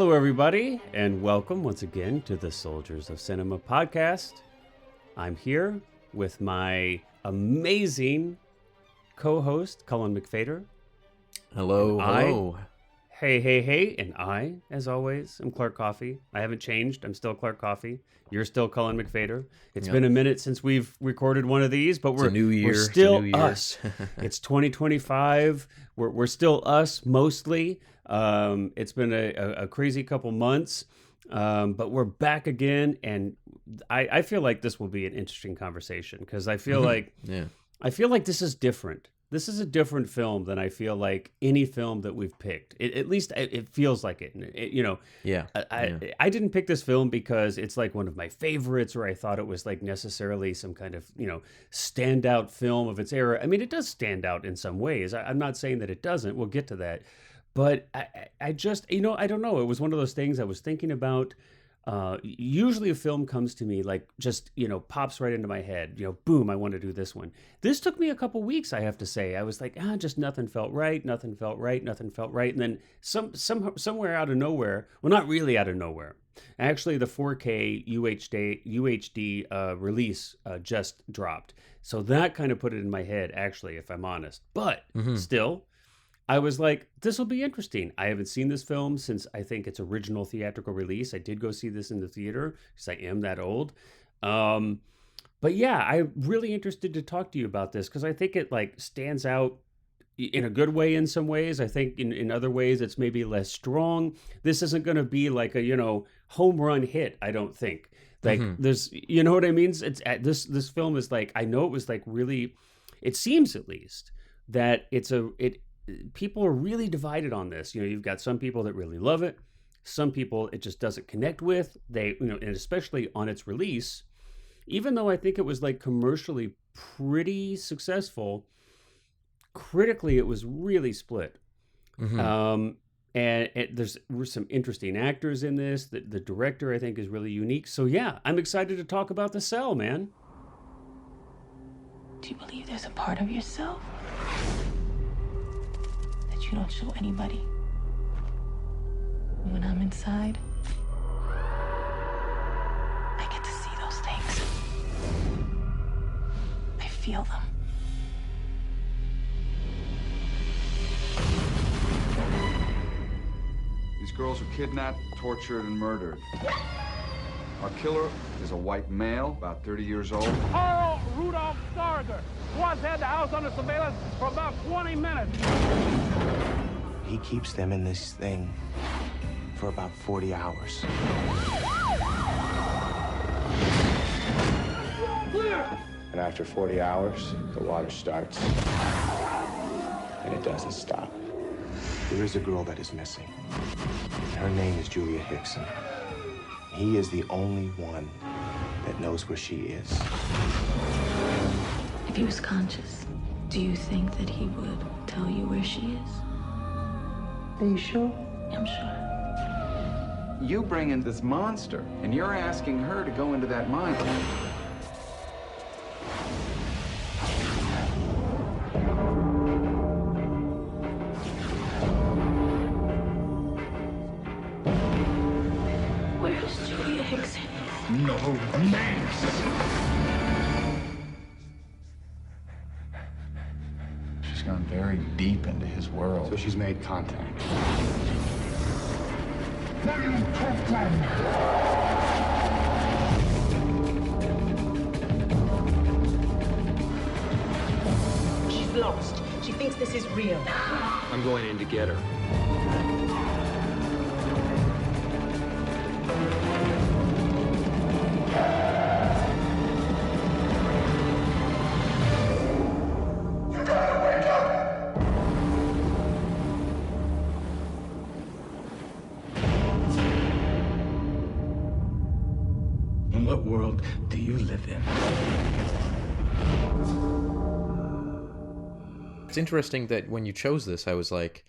Hello, everybody, and welcome once again to the Soldiers of Cinema podcast. I'm here with my amazing co-host, Cullen McFader. Hello. Hey, and I, as always, am Clark Coffee. I haven't changed. I'm still Clark Coffee. You're still Cullen McFader. It's been a minute since we've recorded one of these, but we're still us. It's 2025. We're still us mostly. It's been a crazy couple months, but we're back again, and I feel like this will be an interesting conversation because I feel like this is different. This is a different film than I feel like any film that we've picked. At least it feels like it. I didn't pick this film because it's like one of my favorites, or I thought it was like necessarily some kind of standout film of its era. I mean, it does stand out in some ways. I'm not saying that it doesn't. We'll get to that. But I just, I don't know. It was one of those things I was thinking about. Usually a film comes to me like just, pops right into my head, boom, I want to do this one. This took me a couple weeks, I have to say. I was like, just nothing felt right. And then somewhere out of nowhere, well, not really out of nowhere. Actually, the 4K UHD release just dropped. So that kind of put it in my head, actually, if I'm honest. But still, I was like, this will be interesting. I haven't seen this film since I think its original theatrical release. I did go see this in the theater because I am that old. But yeah, I'm really interested to talk to you about this because I think it like stands out in a good way in some ways. I think in other ways it's maybe less strong. This isn't going to be like a home run hit, I don't think. Like there's, you know what I mean? It's this film is like, I know it was like really, it seems at least that people are really divided on this. You've got some people that really love it. Some people it just doesn't connect with. And especially on its release, even though I think it was like commercially pretty successful, critically it was really split. And were some interesting actors in this. The director I think is really unique. So yeah, I'm excited to talk about The Cell, man. Do you believe there's a part of yourself you don't show anybody? When I'm inside, I get to see those things. I feel them. These girls were kidnapped, tortured, and murdered. Our killer is a white male, about 30 years old. Carl Rudolph Starger. Squad's had the house under surveillance for about 20 minutes. He keeps them in this thing for about 40 hours. And after 40 hours, the water starts. And it doesn't stop. There is a girl that is missing. Her name is Julia Hickson. He is the only one that knows where she is. If he was conscious, do you think that he would tell you where she is? Are you sure? I'm sure. You bring in this monster, and you're asking her to go into that mine. Where's Julia Hickson? No thanks. She's gone very deep into his world. So she's made contact. She's lost. She thinks this is real. I'm going in to get her. In what world do you live in? It's interesting that when you chose this, I was like,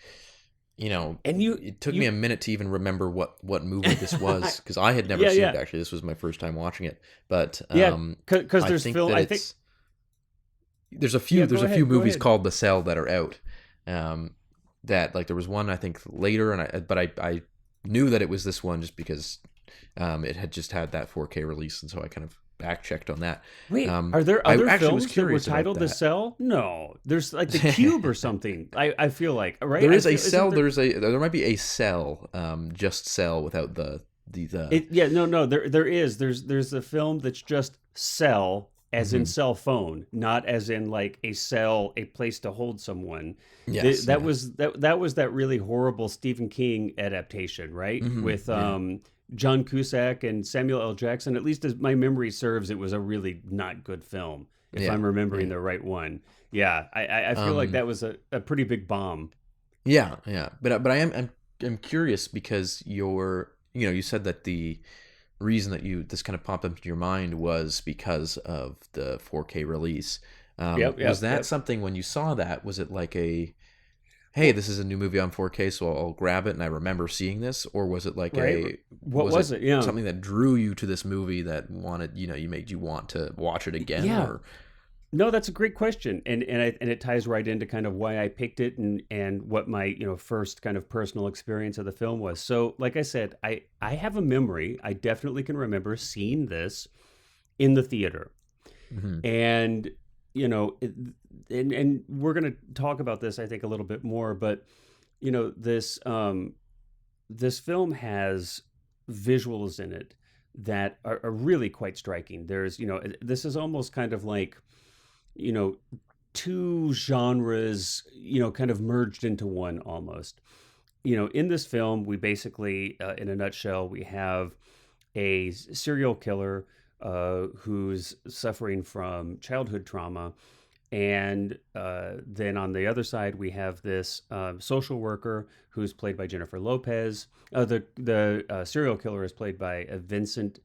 and it took me a minute to even remember what movie this was because I had never seen it. Actually, this was my first time watching it. But because there's film. I think there's a few movies called The Cell that are out. That like there was one I think later, but I knew that it was this one just because it had just had that 4K release, and so I kind of back checked on that. Wait, are there other films that were titled The Cell? No, there's like The Cube or something. I feel like, right? There is a Cell. There might be a Cell, just Cell without the. There is. There's a film that's just Cell, as in cell phone, not as in like a cell, a place to hold someone. Yes, that was that really horrible Stephen King adaptation, right? With John Cusack and Samuel L. Jackson. At least as my memory serves, it was a really not good film, if I'm remembering the right one. Yeah, I feel like that was a pretty big bomb. Yeah. But I'm curious because you said that the reason that this kind of popped up into your mind was because of the 4K release. Was that something when you saw that? Was it like hey, this is a new movie on 4K, so I'll grab it, and I remember seeing this, or was it like something that drew you to this movie that made you want to watch it again? Yeah. Or... No, that's a great question, and it ties right into kind of why I picked it and what my first kind of personal experience of the film was. So, like I said, I have a memory. I definitely can remember seeing this in the theater, and and we're going to talk about this, I think, a little bit more. But this film has visuals in it that are really quite striking. There's this is almost kind of like two genres, kind of merged into one almost. In this film, we basically, in a nutshell, we have a serial killer who's suffering from childhood trauma. And then on the other side, we have this social worker who's played by Jennifer Lopez. The serial killer is played by Vincent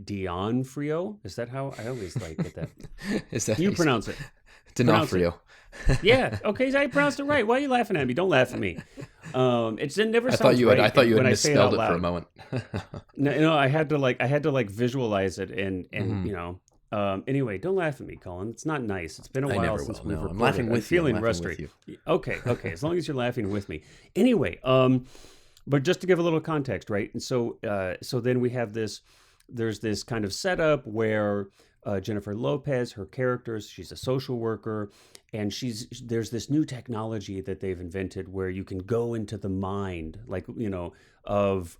D'Onofrio. Is that how I always get that? Is that you pronounce it? D'Onofrio. Yeah. Okay. I pronounced it right. Why are you laughing at me? Don't laugh at me. It never sounds right. I thought you had misspelled it for a moment. No, I had to visualize it and anyway, don't laugh at me, Colin. It's not nice. It's been a while since we've recorded. I'm laughing with you. Feeling rusty. Okay. As long as you're laughing with me. Anyway, but just to give a little context, right? And so then we have this. There's this kind of setup where Jennifer Lopez, her character, she's a social worker, and there's this new technology that they've invented where you can go into the mind, like of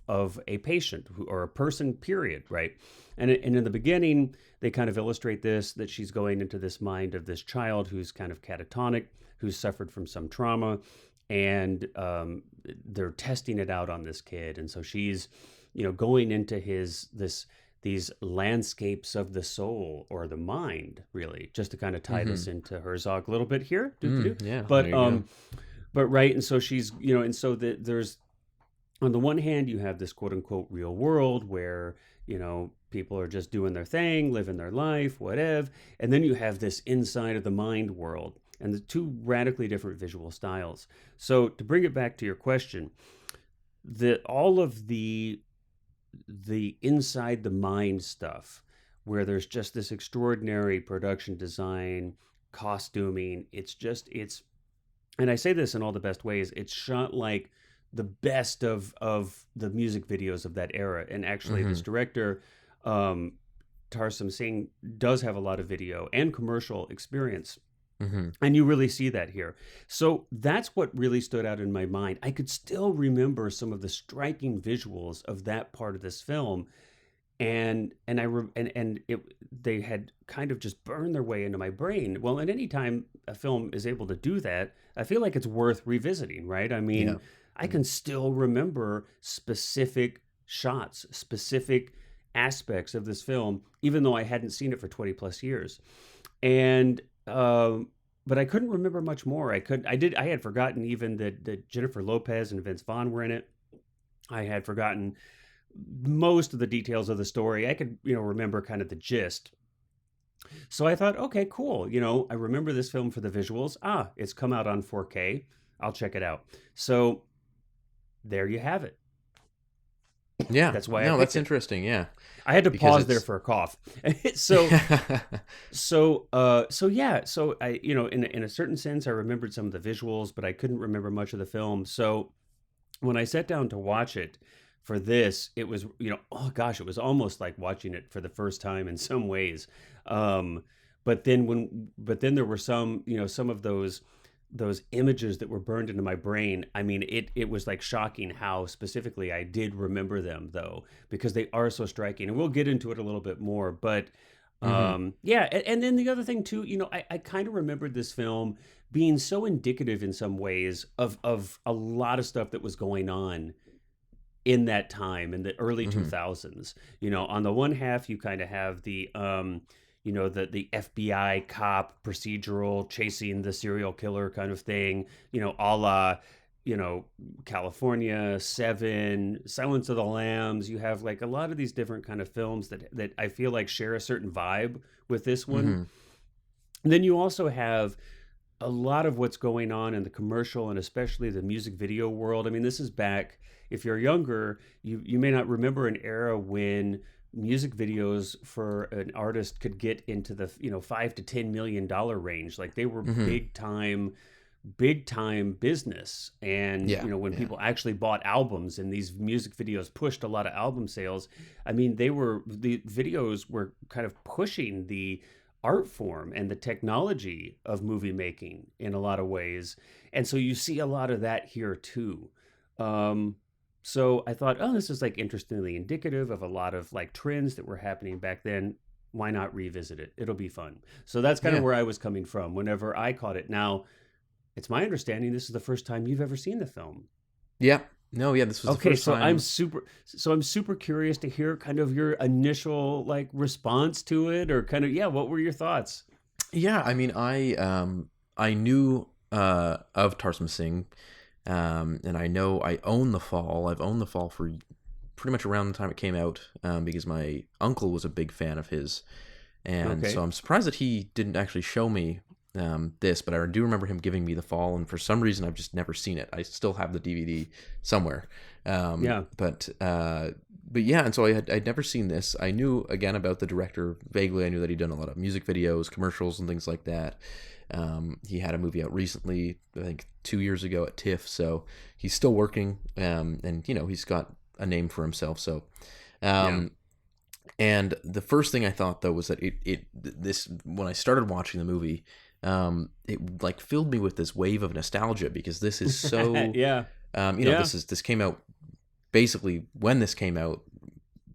a patient or a person, period, right? And in the beginning, they kind of illustrate that she's going into this mind of this child who's kind of catatonic, who's suffered from some trauma, and they're testing it out on this kid, and so she's going into these landscapes of the soul or the mind, really, just to kind of tie this into Herzog a little bit here. Yeah, but right, and so she's and so there's, on the one hand, you have this quote unquote real world where people are just doing their thing, living their life, whatever, and then you have this inside of the mind world, and the two radically different visual styles. So to bring it back to your question, all of the inside the mind stuff, where there's just this extraordinary production design, costuming, and I say this in all the best ways, it's shot like the best of the music videos of that era. And actually this director, Tarsem Singh, does have a lot of video and commercial experience. And you really see that here. So that's what really stood out in my mind. I could still remember some of the striking visuals of that part of this film, and they had kind of just burned their way into my brain. Well, and any time a film is able to do that, I feel like it's worth revisiting, right? I mean, I can still remember specific shots, specific aspects of this film, even though I hadn't seen it for 20 plus years. And but I couldn't remember much more. I had forgotten even that Jennifer Lopez and Vince Vaughn were in it. I had forgotten most of the details of the story. I could, remember kind of the gist. So I thought, okay, cool. I remember this film for the visuals. It's come out on 4K. I'll check it out. So there you have it. Yeah, that's why. That's interesting. Yeah, I had to pause there for a cough. So yeah. So I, in a certain sense, I remembered some of the visuals, but I couldn't remember much of the film. So when I sat down to watch it for this, it was, oh gosh, it was almost like watching it for the first time in some ways. But then there were some, some of those images that were burned into my brain. I mean, it was like shocking how specifically I did remember them, though, because they are so striking. And we'll get into it a little bit more. But yeah, and then the other thing too, I kind of remembered this film being so indicative in some ways of a lot of stuff that was going on in that time in the early 2000s. On the one half, you kind of have the the FBI cop procedural chasing the serial killer kind of thing, a la, California, Seven, Silence of the Lambs. You have like a lot of these different kind of films that I feel like share a certain vibe with this one. And then you also have a lot of what's going on in the commercial and especially the music video world. I mean, this is back, if you're younger, you may not remember an era when music videos for an artist could get into the $5 to $10 million range. Like they were big time business. And when people actually bought albums and these music videos pushed a lot of album sales, I mean, the videos were kind of pushing the art form and the technology of movie making in a lot of ways. And so you see a lot of that here too. So I thought, oh, this is like interestingly indicative of a lot of like trends that were happening back then. Why not revisit it? It'll be fun. So that's kind of where I was coming from whenever I caught it. Now, it's my understanding this is the first time you've ever seen the film. Yeah. No, yeah, this was the first time. I'm super curious to hear kind of your initial like response to it, or kind of, what were your thoughts? Yeah, I mean, I knew of Tarsem Singh. And I know I own The Fall. I've owned The Fall for pretty much around the time it came out, because my uncle was a big fan of his. And so I'm surprised that he didn't actually show me this, but I do remember him giving me The Fall, and for some reason I've just never seen it. I still have the DVD somewhere. But yeah, and so I'd never seen this. I knew, again, about the director vaguely. I knew that he'd done a lot of music videos, commercials, and things like that. He had a movie out recently, I think 2 years ago at TIFF, so he's still working, and he's got a name for himself. So, and the first thing I thought though was that this when I started watching the movie, it like filled me with this wave of nostalgia, because this is so this came out basically when this came out.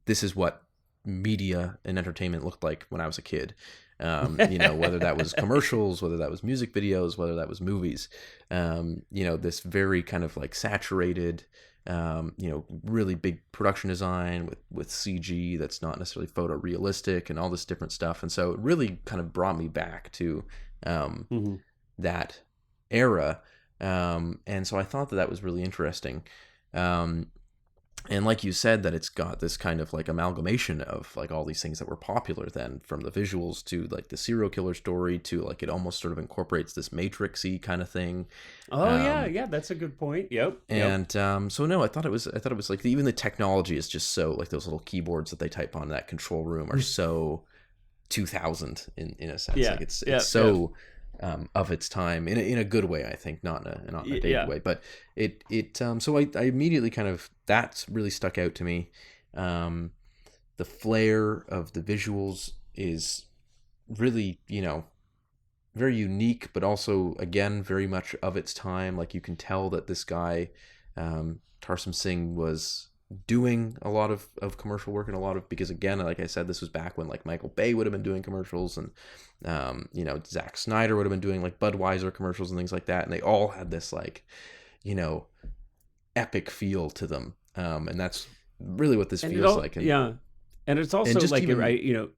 This is what media and entertainment looked like when I was a kid. Whether that was commercials, whether that was music videos, whether that was movies, this very kind of like saturated, really big production design with CG that's not necessarily photorealistic and all this different stuff. And so it really kind of brought me back to that era. And so I thought that was really interesting. And like you said, that it's got this kind of like amalgamation of like all these things that were popular then, from the visuals to like the serial killer story to like it almost sort of incorporates this Matrix-y kind of thing. Oh yeah, that's a good point. Yep. And so no, I thought it was like even the technology is just so like those little keyboards that they type on in that control room are so 2000 in a sense. Like it's so. Of its time in a good way, I think, not in a dated way, but so I immediately kind of, that's really stuck out to me. The flair of the visuals is really, very unique, but also again, very much of its time. Like you can tell that this guy, Tarsem Singh, was doing a lot of commercial work, and because again, like I said, this was back when like Michael Bay would have been doing commercials, and Zack Snyder would have been doing like Budweiser commercials and things like that, and they all had this like epic feel to them, and that's really what this feels like. And it's also and like even,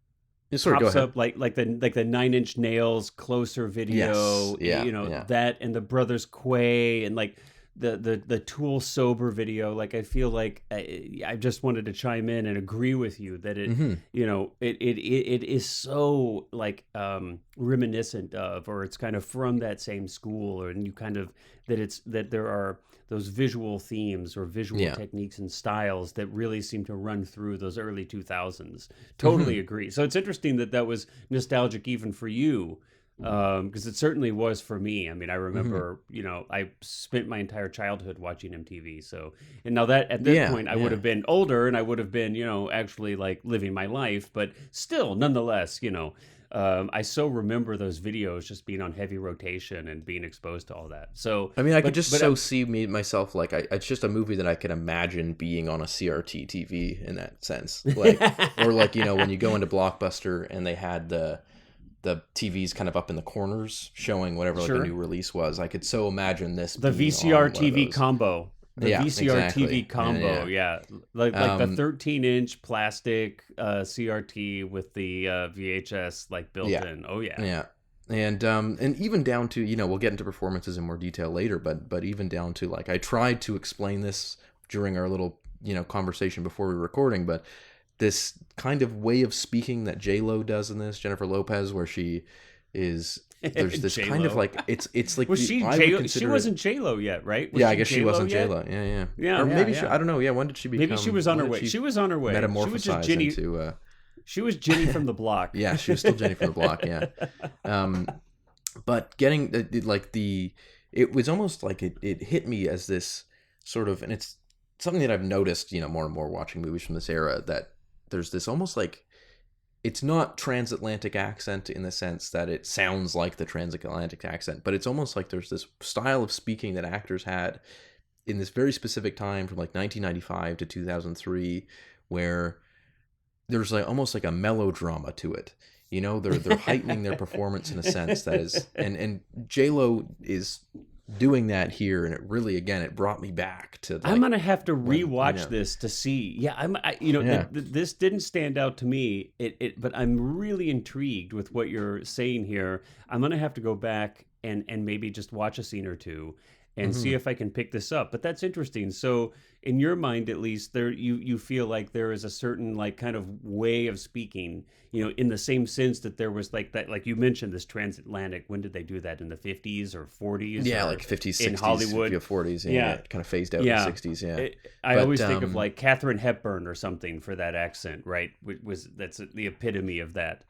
pops up like the 9 Inch Nails closer video, that, and the Brothers Quay, and like the Tool Sober video. Like I feel like I just wanted to chime in and agree with you that it it is so like reminiscent of, or it's kind of from that same school, and you kind of that there are those visual themes or visual techniques and styles that really seem to run through those early 2000s. Totally agree. So it's interesting that was nostalgic even for you. because it certainly was for me. I mean, I remember, I spent my entire childhood watching MTV. So, and now that at this point I would have been older and I would have been, actually like living my life, but still, nonetheless, I so remember those videos just being on heavy rotation and being exposed to all that. So, I mean, I could just see myself like it's just a movie that I could imagine being on a CRT TV in that sense, like or like when you go into Blockbuster and they had the TVs kind of up in the corners showing whatever like a new release was. I could so imagine this the VCR TV combo. The VCR exactly. TV combo, like the 13-inch plastic CRT with the VHS like built in. Oh yeah. And even down to we'll get into performances in more detail later, but even down to like I tried to explain this during our little conversation before we were recording, but this kind of way of speaking that J-Lo does in this, Jennifer Lopez, where she is. There's this J-Lo. Kind of like it's like was she J-Lo? She wasn't J-Lo yet, right? I guess she wasn't J-Lo. Yeah. Or maybe she, I don't know. Yeah, when did she become? Maybe she was on her way. She was on her way. Metamorphosized she was just Jenny. Into. She was Jenny from the Block. Yeah, she was still Jenny from the Block. Yeah. But getting it was almost like it hit me as this sort of, and it's something that I've noticed, more and more watching movies from this era, that there's this almost like, it's not transatlantic accent in the sense that it sounds like the transatlantic accent, but it's almost like there's this style of speaking that actors had in this very specific time from like 1995 to 2003, where there's like almost like a melodrama to it. They're heightening their performance in a sense that is, and J-Lo is doing that here, and it really, again, it brought me back to. Like, I'm gonna have to rewatch this to see. Yeah, this didn't stand out to me. But I'm really intrigued with what you're saying here. I'm gonna have to go back and maybe just watch a scene or two and see if I can pick this up. But that's interesting. So in your mind, at least, there you feel like there is a certain like kind of way of speaking, in the same sense that there was like that, like you mentioned, this transatlantic. When did they do that? In the 50s or 40s? Yeah, like 50s, 60s, in Hollywood, 40s. Yeah, it kind of phased out in the 60s. Yeah, I always think of like Katharine Hepburn or something for that accent, right? That's the epitome of that.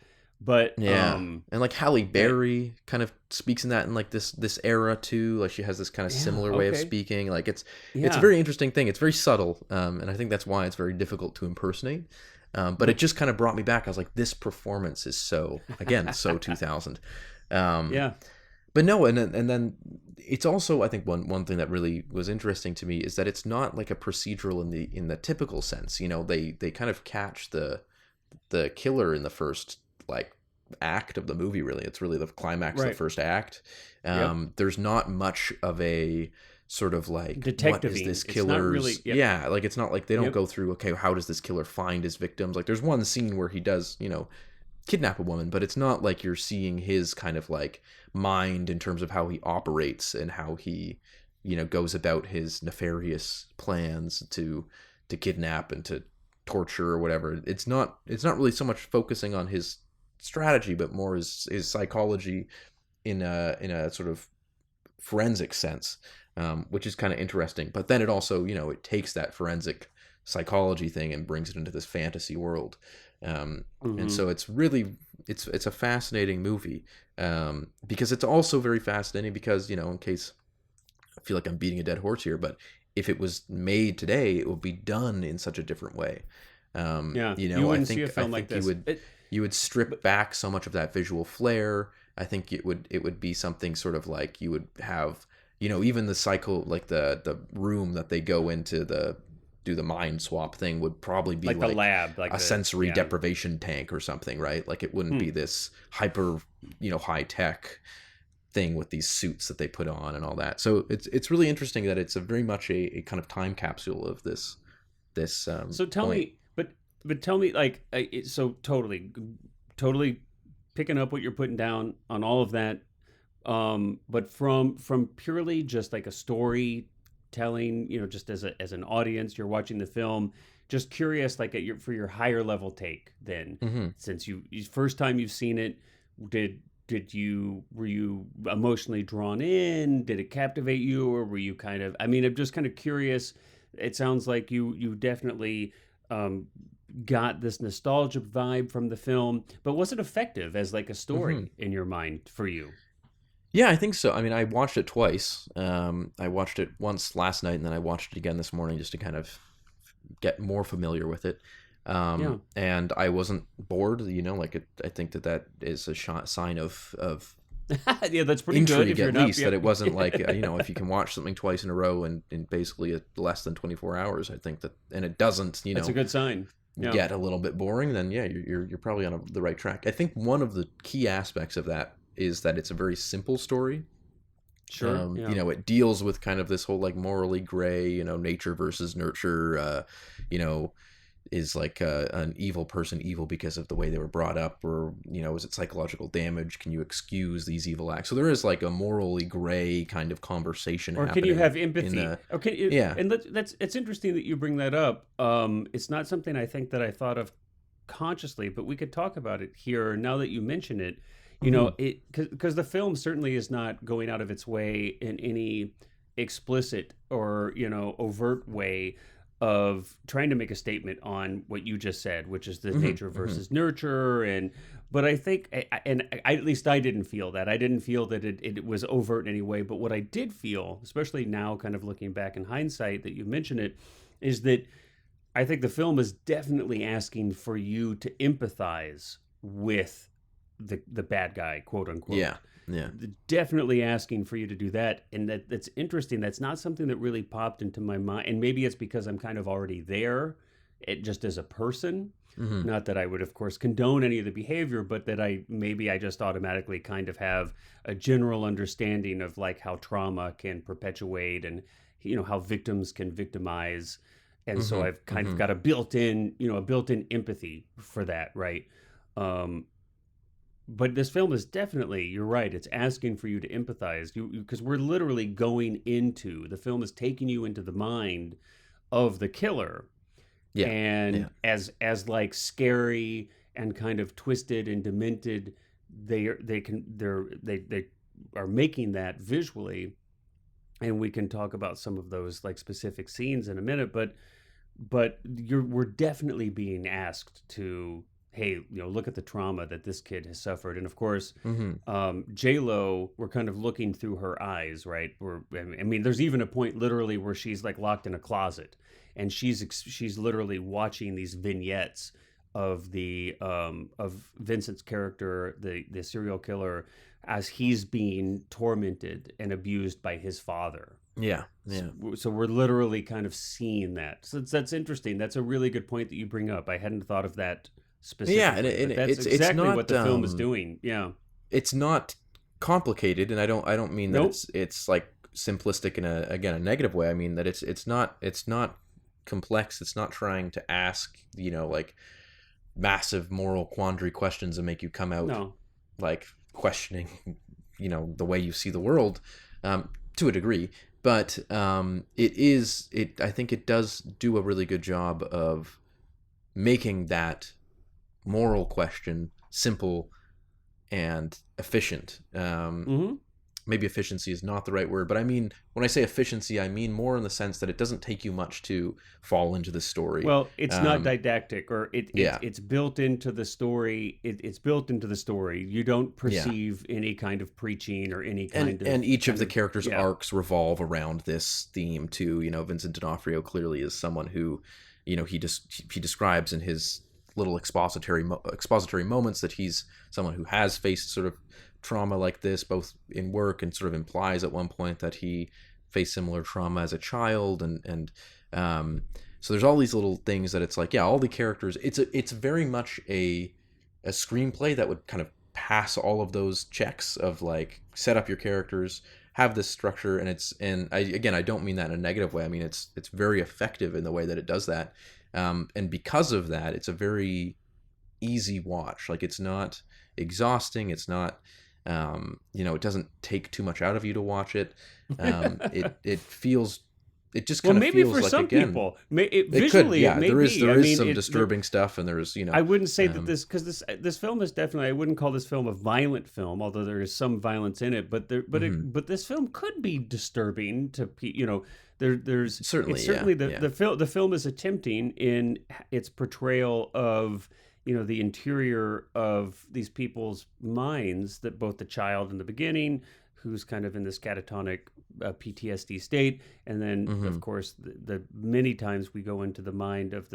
But and like Halle Berry kind of speaks in that in like this era too. Like she has this kind of similar way of speaking. Like it's a very interesting thing. It's very subtle, and I think that's why it's very difficult to impersonate. But it just kind of brought me back. I was like, this performance is so 2000. But no, and then it's also, I think one thing that really was interesting to me is that it's not like a procedural in the typical sense. They kind of catch the killer in the first like act of the movie. Really, it's really the climax of the first act. There's not much of a sort of like detective. What is this killer's? Like it's not like they don't go through. Okay, how does this killer find his victims? Like there's one scene where he does kidnap a woman, but it's not like you're seeing his kind of like mind in terms of how he operates and how he goes about his nefarious plans to kidnap and to torture or whatever. It's not really so much focusing on his strategy, but more his psychology in a sort of forensic sense, which is kind of interesting. But then it also, it takes that forensic psychology thing and brings it into this fantasy world. And so it's really, it's a fascinating movie, because it's also very fascinating because, in case I feel like I'm beating a dead horse here, but if it was made today, it would be done in such a different way. You wouldn't see a film like this. You would strip back so much of that visual flair. I think it would be something sort of like you would have, even the like the room that they go into do the mind swap thing would probably be like the lab, like a sensory deprivation tank or something, right? Like it wouldn't be this hyper, high tech thing with these suits that they put on and all that. So it's really interesting that it's a very much a kind of time capsule of this. So tell me, but tell me, like, so totally picking up what you're putting down on all of that. But from purely just like a storytelling, just as an audience, you're watching the film. Just curious, like for your higher level take. Then, since first time you've seen it, were you emotionally drawn in? Did it captivate you, or were you kind of? I mean, I'm just kind of curious. It sounds like you definitely got this nostalgic vibe from the film, but was it effective as like a story in your mind for you? Yeah, I think so. I mean, I watched it twice. I watched it once last night, and then I watched it again this morning just to kind of get more familiar with it. And I wasn't bored. I think that is a sign of yeah, that's pretty intrigue good. If at you're least, not, that it wasn't like if you can watch something twice in a row in basically less than 24 hours, I think that, and it doesn't, that's a good sign. Get a little bit boring, then yeah, you're probably on the right track. I think one of the key aspects of that is that it's a very simple story. Sure. It deals with kind of this whole like morally gray, nature versus nurture, is like an evil person evil because of the way they were brought up, or is it psychological damage? Can you excuse these evil acts? So there is like a morally gray kind of conversation. Or can you have empathy? Yeah. And it's interesting that you bring that up. It's not something I think that I thought of consciously, but we could talk about it here now that you mention it. Because the film certainly is not going out of its way in any explicit or overt way of trying to make a statement on what you just said, which is the nature versus nurture. But I think, at least I didn't feel that. I didn't feel that it was overt in any way. But what I did feel, especially now kind of looking back in hindsight that you mentioned it, is that I think the film is definitely asking for you to empathize with the bad guy, quote unquote. Yeah. Definitely asking for you to do that. And that's interesting. That's not something that really popped into my mind. And maybe it's because I'm kind of already there, just as a person. Not that I would, of course, condone any of the behavior, but that I just automatically kind of have a general understanding of like how trauma can perpetuate and, how victims can victimize. And so I've kind of got a built-in empathy for that, right? But this film is definitely, you're right, it's asking for you to empathize, because we're literally the film is taking you into the mind of the killer. Yeah. And as like scary and kind of twisted and demented they are making that visually. And we can talk about some of those like specific scenes in a minute, but we're definitely being asked to, hey, look at the trauma that this kid has suffered. And of course, J-Lo, we're kind of looking through her eyes, right? There's even a point literally where she's like locked in a closet and she's literally watching these vignettes of of Vincent's character, the serial killer, as he's being tormented and abused by his father. Yeah. So we're literally kind of seeing that. So that's interesting. That's a really good point that you bring up. I hadn't thought of that specifically. Yeah, and that's exactly what the film is doing. Yeah, it's not complicated, and I don't mean that it's like simplistic in a negative way. I mean that it's not complex. It's not trying to ask like massive moral quandary questions and make you come out like questioning the way you see the world to a degree. But I think it does do a really good job of making that moral question simple and efficient. Maybe efficiency is not the right word, but I mean, when I say efficiency, I mean more in the sense that it doesn't take you much to fall into the story. Well, it's not didactic, or it's built into the story. It's built into the story. You don't perceive any kind of preaching or any kind of... And each of the characters' arcs revolve around this theme too. Vincent D'Onofrio clearly is someone who, he describes in his little expository moments that he's someone who has faced sort of trauma like this, both in work, and sort of implies at one point that he faced similar trauma as a child, and so there's all these little things that it's like, all the characters, it's very much a screenplay that would kind of pass all of those checks of like, set up your characters, have this structure, and I don't mean that in a negative way. I mean it's very effective in the way that it does that, and because of that, it's a very easy watch. Like, it's not exhausting, it's not it doesn't take too much out of you to watch it. It feels it just kind of maybe feels for like, some again, people, it visually, could, yeah, it may there is be. there I is mean, some disturbing stuff, and there's, you know, I wouldn't say that this film is definitely, I wouldn't call this film a violent film, although there is some violence in it. But but this film could be disturbing to you know. There's certainly, it's certainly yeah, the film is attempting in its portrayal of, you know, the interior of these people's minds, that both the child in the beginning, who's kind of in this catatonic PTSD state, and then of course the many times we go into the mind of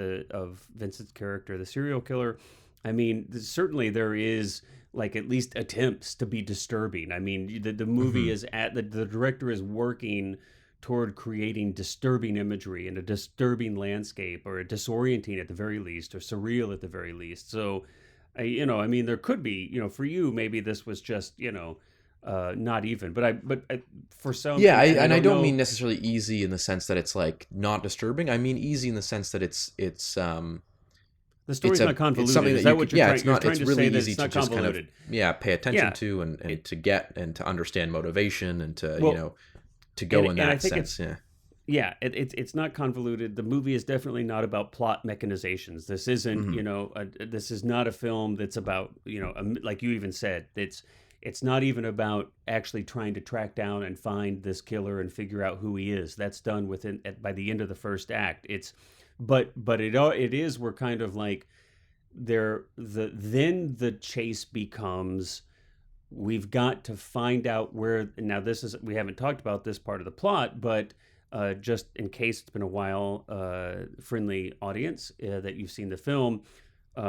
Vincent's character, the serial killer. I mean, certainly there is like at least attempts to be disturbing. I mean, the movie is the director is working toward creating disturbing imagery and a disturbing landscape, or a disorienting at the very least, or surreal at the very least. So, you know, I mean, there could be, you know, for you maybe this was just, you know, not even, but for some, yeah, and I don't know, mean necessarily easy in the sense that it's like not disturbing. I mean easy in the sense that it's the story's not convoluted. it's something Is that that you what could, you're yeah, trying? it's You're not, trying it's to really say that easy it's to not just kind of, convoluted. yeah, pay attention Yeah. to, and to get and to understand motivation, and to, Well, you know, to go in and that I think sense. it's, Yeah. yeah, it's not convoluted. The movie is definitely not about plot mechanizations. This isn't, you know, this is not a film that's about, you know, like you even said, it's not even about actually trying to track down and find this killer and figure out who he is. That's done by the end of the first act. But it is, we're kind of like then the chase becomes, we've got to find out where. Now this is, we haven't talked about this part of the plot, but just in case it's been a while, friendly audience, that you've seen the film.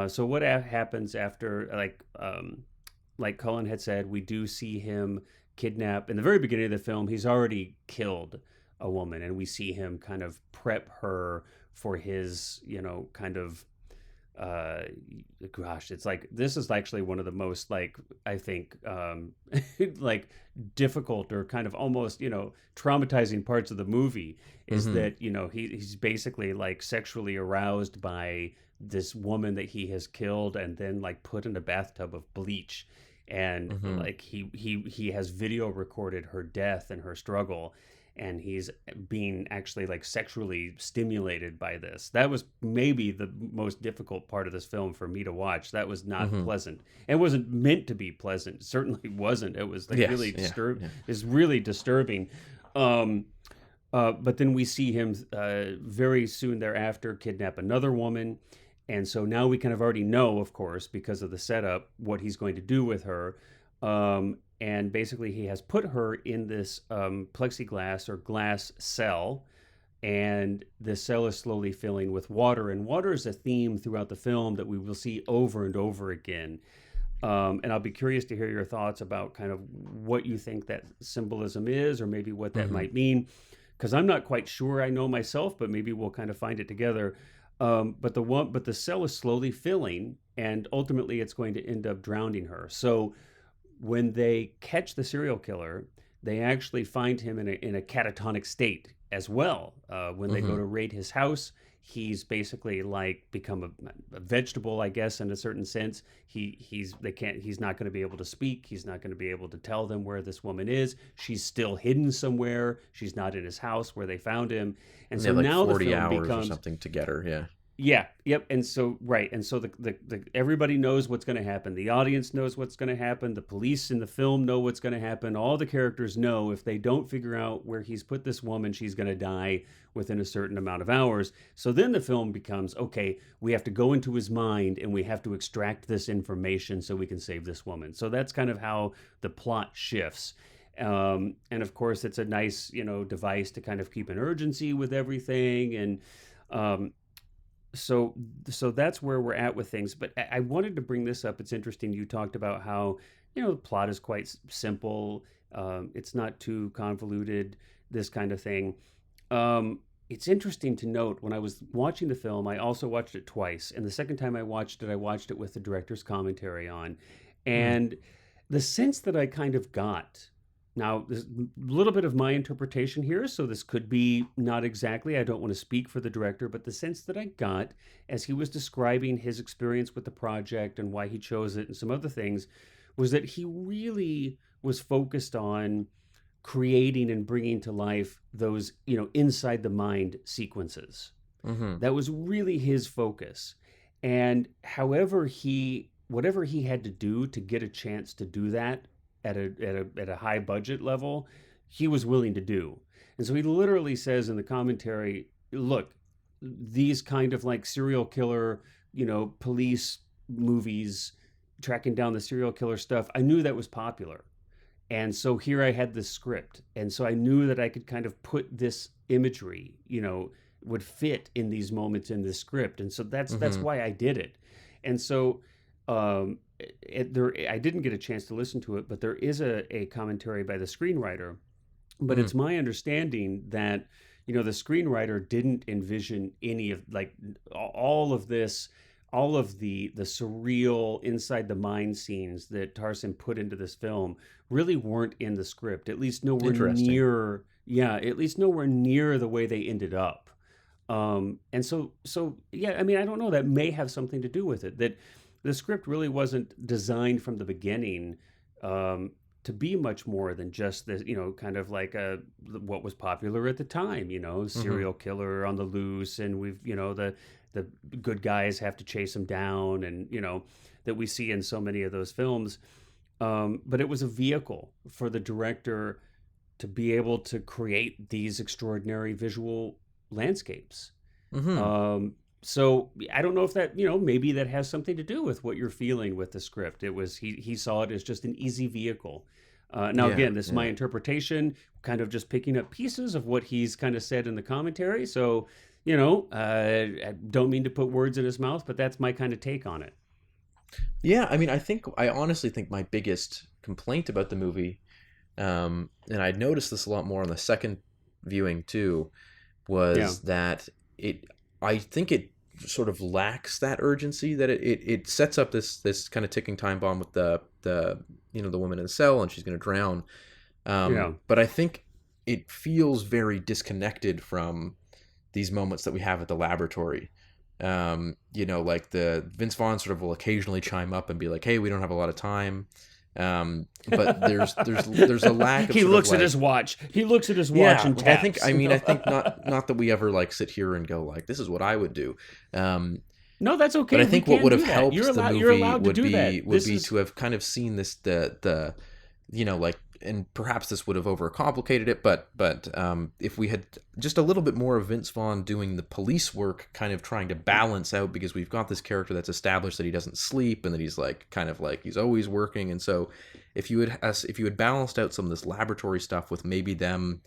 So what happens after, like Cullen had said, we do see him kidnap in the very beginning of the film. He's already killed a woman, and we see him kind of prep her for his, you know, kind of, gosh, it's like, this is actually one of the most, like, I think, like difficult or kind of almost, you know, traumatizing parts of the movie, is that, you know, he's basically like sexually aroused by this woman that he has killed, and then like put in a bathtub of bleach, and like he has video recorded her death and her struggle, and he's being actually like sexually stimulated by this. That was maybe the most difficult part of this film for me to watch. That was not pleasant. It wasn't meant to be pleasant. It certainly wasn't. It was like really disturbing. Yeah. It's really disturbing. But then we see him very soon thereafter kidnap another woman. And so now we kind of already know, of course, because of the setup, what he's going to do with her. And basically he has put her in this plexiglass or glass cell, and the cell is slowly filling with water. And water is a theme throughout the film that we will see over and over again. And I'll be curious to hear your thoughts about kind of what you think that symbolism is, or maybe what that might mean, because I'm not quite sure I know myself, but maybe we'll kind of find it together. But the cell is slowly filling, and ultimately it's going to end up drowning her. So when they catch the serial killer, they actually find him in a catatonic state as well. When they go to raid his house, he's basically like become a vegetable, I guess, in a certain sense. He's not going to be able to speak. He's not going to be able to tell them where this woman is. She's still hidden somewhere. She's not in his house where they found him. And so like now 40 the film hours becomes or something to get her. Yeah. Yeah. Yep. And so, right. And so the everybody knows what's going to happen. The audience knows what's going to happen. The police in the film know what's going to happen. All the characters know if they don't figure out where he's put this woman, she's going to die within a certain amount of hours. So then the film becomes, okay, we have to go into his mind and we have to extract this information so we can save this woman. So that's kind of how the plot shifts. And of course, it's a nice, device to kind of keep an urgency with everything. And, so that's where we're at with things. But I wanted to bring this up. It's interesting. You talked about how, the plot is quite simple. It's not too convoluted, this kind of thing. It's interesting to note, when I was watching the film, I also watched it twice. And the second time I watched it with the director's commentary on. And the sense that I kind of got, now, there's a little bit of my interpretation here, so this could be not exactly, I don't want to speak for the director, but the sense that I got as he was describing his experience with the project and why he chose it and some other things, was that he really was focused on creating and bringing to life those, inside the mind sequences. That was really his focus. And whatever he had to do to get a chance to do that at a high budget level, he was willing to do. And so he literally says in the commentary, look, these kind of like serial killer, police movies, tracking down the serial killer stuff, I knew that was popular. And so here I had this script. And so I knew that I could kind of put this imagery, would fit in these moments in this script. And so that's why I did it. And so I didn't get a chance to listen to it, but there is a commentary by the screenwriter. But it's my understanding that, the screenwriter didn't envision any of like all of this, all of the surreal inside the mind scenes that Tarsem put into this film really weren't in the script, at least nowhere near. Yeah, at least nowhere near the way they ended up. And so yeah, I mean, I don't know, that may have something to do with it, that the script really wasn't designed from the beginning to be much more than just this, kind of like what was popular at the time, serial killer on the loose, and we've, the good guys have to chase him down, and, that we see in so many of those films. But it was a vehicle for the director to be able to create these extraordinary visual landscapes. So I don't know if that, maybe that has something to do with what you're feeling with the script. It was, he saw it as just an easy vehicle. Again, this is my interpretation, kind of just picking up pieces of what he's kind of said in the commentary. So, I don't mean to put words in his mouth, but that's my kind of take on it. Yeah, I mean, I honestly think my biggest complaint about the movie, and I noticed this a lot more on the second viewing too, was that I think it sort of lacks that urgency, that it sets up this kind of ticking time bomb with the woman in the cell, and she's going to drown. But I think it feels very disconnected from these moments that we have at the laboratory. Like the Vince Vaughn sort of will occasionally chime up and be like, "Hey, we don't have a lot of time." But there's a lack of. He looks at his watch. He looks at his watch and taps. I think not that we ever like sit here and go like, "This is what I would do." No, that's okay. But I think what would have helped the movie would be to have kind of seen this and perhaps this would have overcomplicated it, but if we had just a little bit more of Vince Vaughn doing the police work, kind of trying to balance out, because we've got this character that's established that he doesn't sleep and that he's like kind of like he's always working, and so if you had balanced out some of this laboratory stuff with maybe them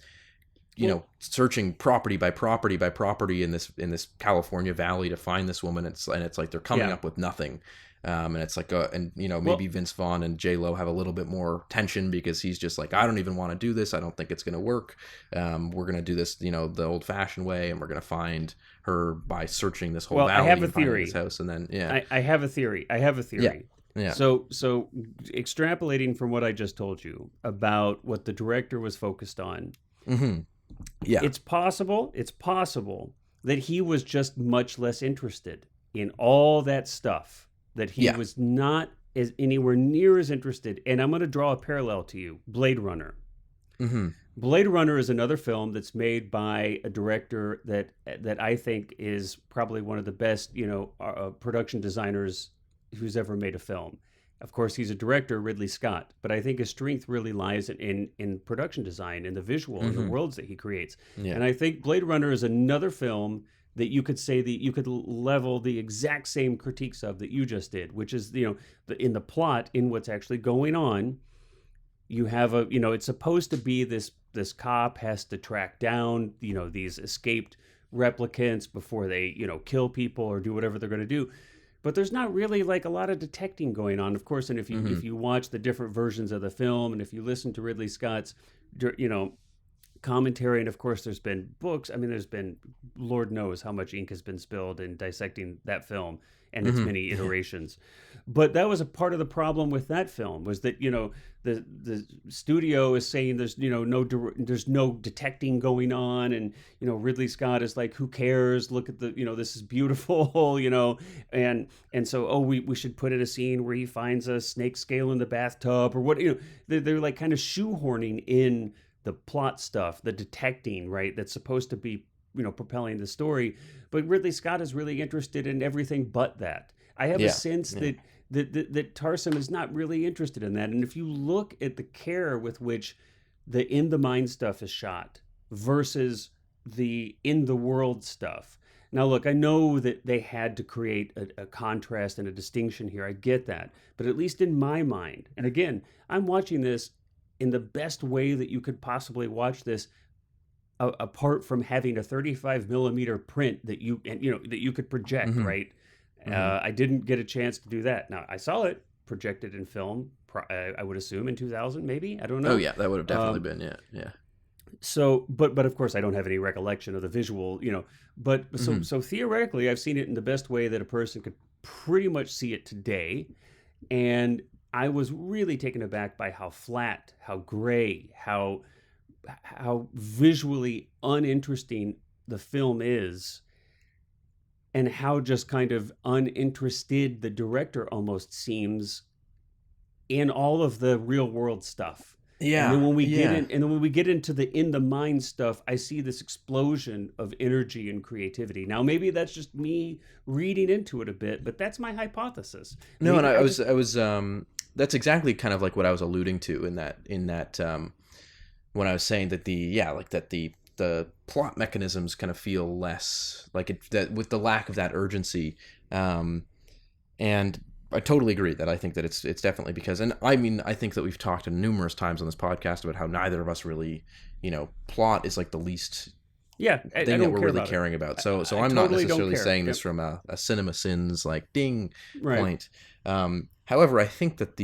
searching property by property by property in this California valley to find this woman, it's like they're coming up with nothing. And it's like, maybe Vince Vaughn and J-Lo have a little bit more tension, because he's just like, I don't even want to do this. I don't think it's going to work. We're going to do this, the old fashioned way, and we're going to find her by searching this whole valley. I have a theory. This house, and then I have a theory. Yeah. So extrapolating from what I just told you about what the director was focused on. Yeah. It's possible that he was just much less interested in all that stuff, that he was not anywhere near as interested. And I'm going to draw a parallel to you. Blade Runner. Blade Runner is another film that's made by a director that I think is probably one of the best, production designers who's ever made a film. Of course, he's a director, Ridley Scott, but I think his strength really lies in production design and the visual and the worlds that he creates. Yeah. And I think Blade Runner is another film that you could say that you could level the exact same critiques of that you just did, which is, in the plot, in what's actually going on, you have it's supposed to be this cop has to track down, these escaped replicants before they, kill people or do whatever they're going to do. But there's not really like a lot of detecting going on, of course. And if you watch the different versions of the film, and if you listen to Ridley Scott's, commentary, and of course there's been books. I mean, there's been, Lord knows how much ink has been spilled in dissecting that film and its many iterations. But that was a part of the problem with that film, was that the studio is saying there's there's no detecting going on, and Ridley Scott is like, who cares? Look at the this is beautiful, and so we should put in a scene where he finds a snake scale in the bathtub, or what they're like kind of shoehorning in the plot stuff, the detecting, right? That's supposed to be, propelling the story. But Ridley Scott is really interested in everything but that. I have a sense that Tarsem is not really interested in that. And if you look at the care with which the in the mind stuff is shot versus the in the world stuff. Now, look, I know that they had to create a contrast and a distinction here. I get that. But at least in my mind, and again, I'm watching this in the best way that you could possibly watch this, apart from having a 35 millimeter print that you could project, right? I didn't get a chance to do that. Now, I saw it projected in film, I would assume in 2000, maybe. I don't know. Oh, yeah, that would have definitely been, yeah. So, but of course, I don't have any recollection of the visual, But so theoretically, I've seen it in the best way that a person could pretty much see it today. And I was really taken aback by how flat, how gray, how visually uninteresting the film is, and how just kind of uninterested the director almost seems in all of the real world stuff. Yeah. And then when we get into the in the mind stuff, I see this explosion of energy and creativity. Now, maybe that's just me reading into it a bit, but that's my hypothesis. No, and I was that's exactly kind of like what I was alluding to in that when I was saying that the plot mechanisms kind of feel less like it, that with the lack of that urgency, and I totally agree that I think that it's definitely because, and I mean, I think that we've talked numerous times on this podcast about how neither of us really, plot is like the least thing that we're really caring about. So I'm not necessarily saying this from a cinema sins like ding point. However, I think that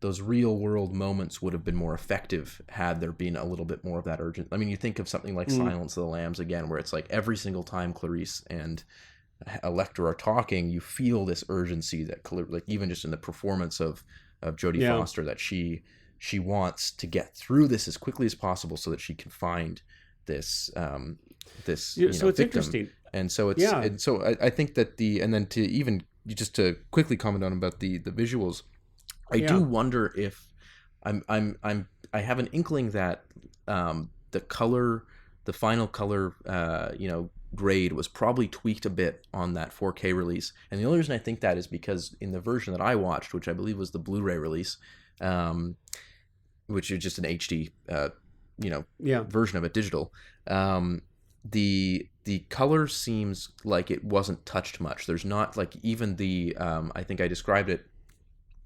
those real world moments would have been more effective had there been a little bit more of that urgent. I mean, you think of something like Silence of the Lambs again, where it's like every single time Clarice and Electra are talking, you feel this urgency that, like, even just in the performance of Jodie Foster, that she wants to get through this as quickly as possible so that she can find this so it's victim. Interesting, and so it's and so I think that to quickly comment on about the visuals, I do wonder if I have an inkling that the final color grade was probably tweaked a bit on that 4K release. And the only reason I think that is because in the version that I watched, which I believe was the Blu-ray release, which is just an HD, version of it, digital, the color seems like it wasn't touched much. There's not like even I think I described it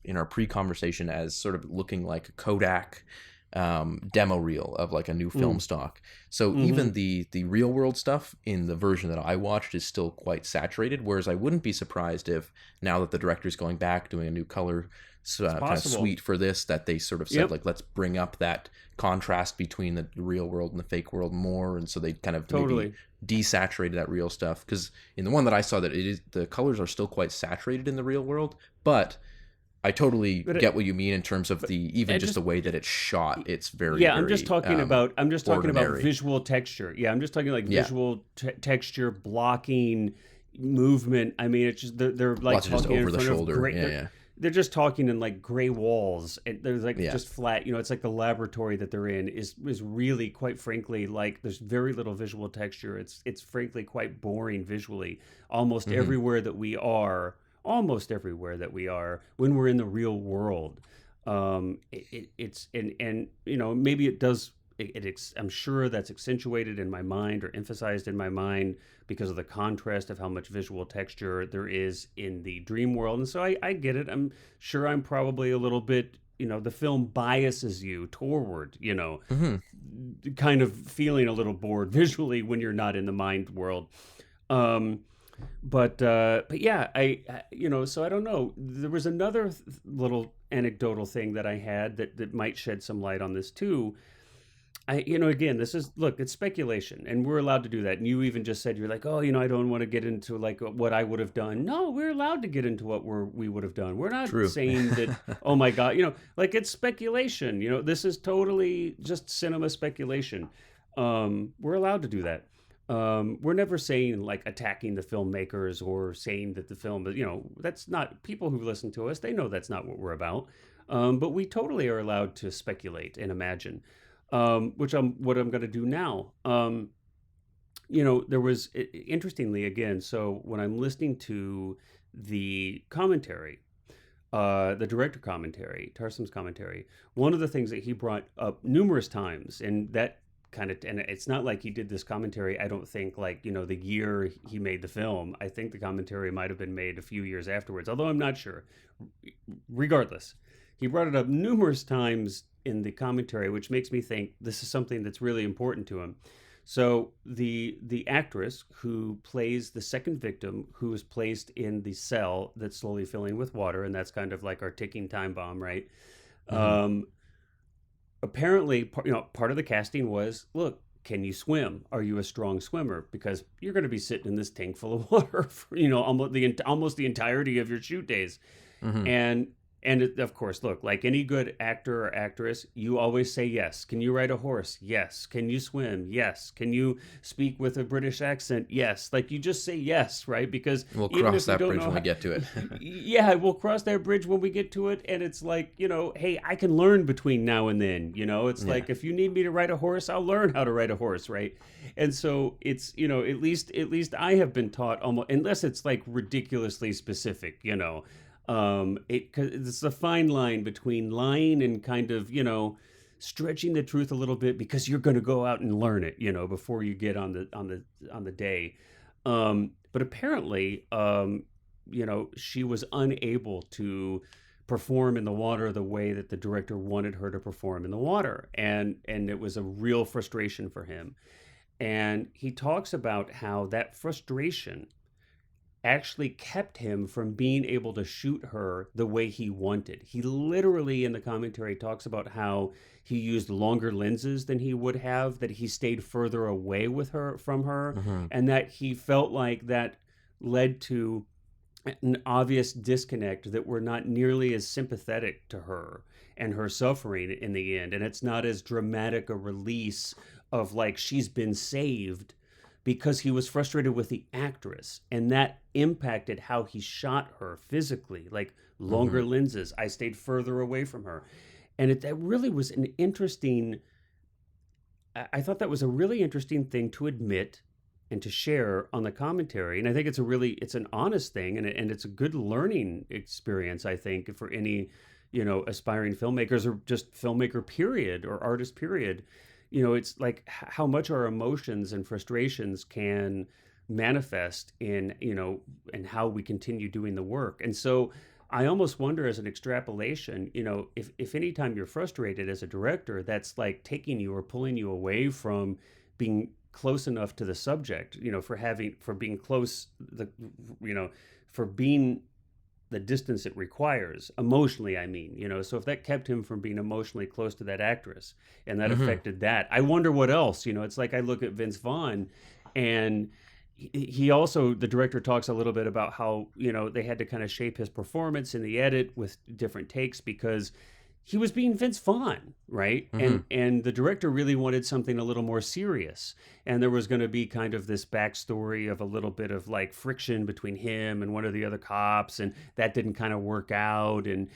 in our pre-conversation as sort of looking like a Kodak demo reel of like a new film stock. So even the real world stuff in the version that I watched is still quite saturated, whereas I wouldn't be surprised if now that the director's going back doing a new color kind of suite for this, that they sort of said like, let's bring up that contrast between the real world and the fake world more, and so they kind of maybe desaturated that real stuff, because in the one that I saw, that the colors are still quite saturated in the real world, but I totally get what you mean in terms of just the way that it's shot. It's very I'm just talking about visual texture. Yeah, I'm just talking like visual texture, blocking, movement. I mean, it's just they're like lots talking over the shoulder. They're just talking in like gray walls. And there's like just flat. It's like the laboratory that they're in is really, quite frankly, like there's very little visual texture. It's frankly quite boring visually. Almost everywhere that we are when we're in the real world, it's maybe it does. I'm sure that's accentuated in my mind or emphasized in my mind because of the contrast of how much visual texture there is in the dream world. And so I get it. I'm sure I'm probably a little bit, the film biases you toward, kind of feeling a little bored visually when you're not in the mind world. But yeah, so I don't know. There was another little anecdotal thing that I had that might shed some light on this too. Again, it's speculation, and we're allowed to do that. And you even just said, you're like, I don't want to get into like what I would have done. No, we're allowed to get into what we would have done. We're not saying that, oh my God, like it's speculation. This is totally just cinema speculation. We're allowed to do that. We're never saying like attacking the filmmakers or saying that the film, that's not, people who listen to us, they know that's not what we're about. But we totally are allowed to speculate and imagine. which what I'm going to do now. There was, interestingly, again, so when I'm listening to the commentary, the director commentary, Tarsem's commentary, one of the things that he brought up numerous times, and that and it's not like he did this commentary, I don't think, like, the year he made the film. I think the commentary might have been made a few years afterwards, although I'm not sure. Regardless, he brought it up numerous times in the commentary, which makes me think this is something that's really important to him. So the actress who plays the second victim, who is placed in the cell that's slowly filling with water, and that's kind of like our ticking time bomb, right? Apparently, part of the casting was, look, can you swim? Are you a strong swimmer? Because you're going to be sitting in this tank full of water for, almost the entirety of your shoot days. And of course, look, like any good actor or actress, you always say yes. Can you ride a horse? Yes. Can you swim? Yes. Can you speak with a British accent? Yes. Like, you just say yes, right? Because we'll cross that bridge when we get to it. Yeah, we'll cross that bridge when we get to it. And it's like, hey, I can learn between now and then. It's like, if you need me to ride a horse, I'll learn how to ride a horse, right? And so it's, at least I have been taught, almost, unless it's like ridiculously specific, cause it's a fine line between lying and kind of, stretching the truth a little bit because you're going to go out and learn it, before you get on the day. But apparently, she was unable to perform in the water the way that the director wanted her to perform in the water. And it was a real frustration for him. And he talks about how that frustration actually kept him from being able to shoot her the way he wanted. He literally, in the commentary, talks about how he used longer lenses than he would have, that he stayed further away from her, and that he felt like that led to an obvious disconnect, that we're not nearly as sympathetic to her and her suffering in the end. And it's not as dramatic a release of like she's been saved, because he was frustrated with the actress, and that impacted how he shot her physically, like longer lenses. I stayed further away from her. And that really was an interesting, I thought that was a really interesting thing to admit and to share on the commentary. And I think it's an honest thing, and it's a good learning experience, I think, for any, aspiring filmmakers, or just filmmaker period, or artist period. It's like how much our emotions and frustrations can manifest in, and how we continue doing the work. And so I almost wonder, as an extrapolation, if anytime you're frustrated as a director, that's like taking you or pulling you away from being close enough to the subject, for being close, for being the distance it requires emotionally, I mean, so if that kept him from being emotionally close to that actress, and that affected that, I wonder what else. It's like I look at Vince Vaughn, and he also, the director talks a little bit about how, they had to kind of shape his performance in the edit with different takes, because he was being Vince Vaughn, right? And the director really wanted something a little more serious. And there was going to be kind of this backstory of a little bit of like friction between him and one of the other cops, and that didn't kind of work out. And,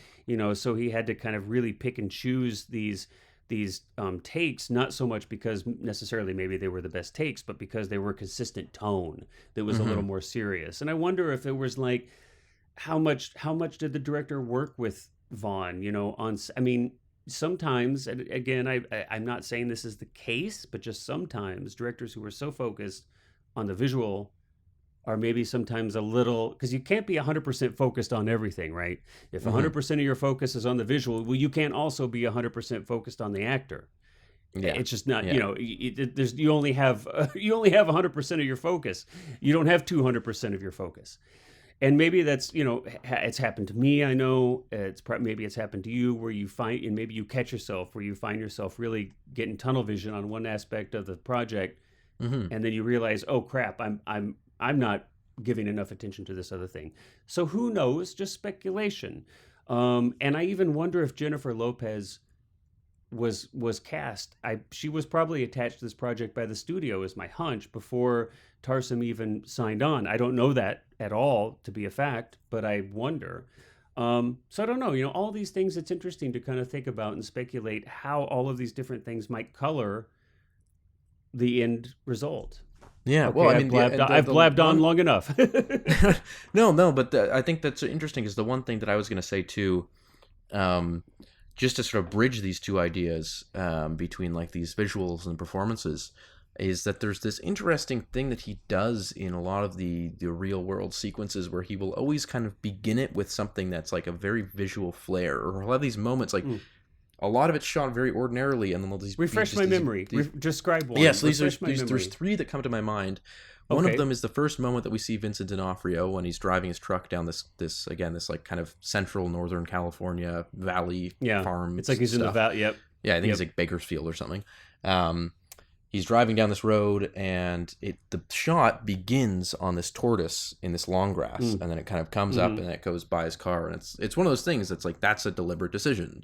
so he had to kind of really pick and choose these takes, not so much because necessarily maybe they were the best takes, but because they were consistent tone that was a little more serious. And I wonder if it was like, how much did the director work with Vaughn, sometimes, and again, I'm not saying this is the case, but just sometimes directors who are so focused on the visual are maybe sometimes a little, because you can't be 100% focused on everything, right? If 100% of your focus is on the visual, well, you can't also be 100% focused on the actor. Yeah. It's just not, you only have 100% of your focus. You don't have 200% of your focus. And maybe that's, it's happened to me. I know maybe it's happened to you, where you find, and maybe you catch yourself where you find yourself really getting tunnel vision on one aspect of the project, and then you realize, oh crap, I'm not giving enough attention to this other thing. So who knows? Just speculation. And I even wonder if Jennifer Lopez was cast. She was probably attached to this project by the studio, is my hunch, before Tarsem even signed on. I don't know that at all to be a fact, but I wonder. So I don't know, all these things, it's interesting to kind of think about and speculate how all of these different things might color the end result. Yeah, Okay, well, I mean, I've blabbed on long enough. No, but I think that's interesting is the one thing that I was going to say too, just to sort of bridge these two ideas between like these visuals and performances, is that there's this interesting thing that he does in a lot of the real world sequences where he will always kind of begin it with something that's like a very visual flair, or he'll have these moments like a lot of it's shot very ordinarily, and then these refresh my memory. Describe one. Yes, there's three that come to my mind. One of them is the first moment that we see Vincent D'Onofrio when he's driving his truck down this like kind of central Northern California valley farm. It's like he's in the valley. Yep. Yeah, I think it's like Bakersfield or something. He's driving down this road, and the shot begins on this tortoise in this long grass, and then it kind of comes up and it goes by his car, and it's one of those things that's like that's a deliberate decision,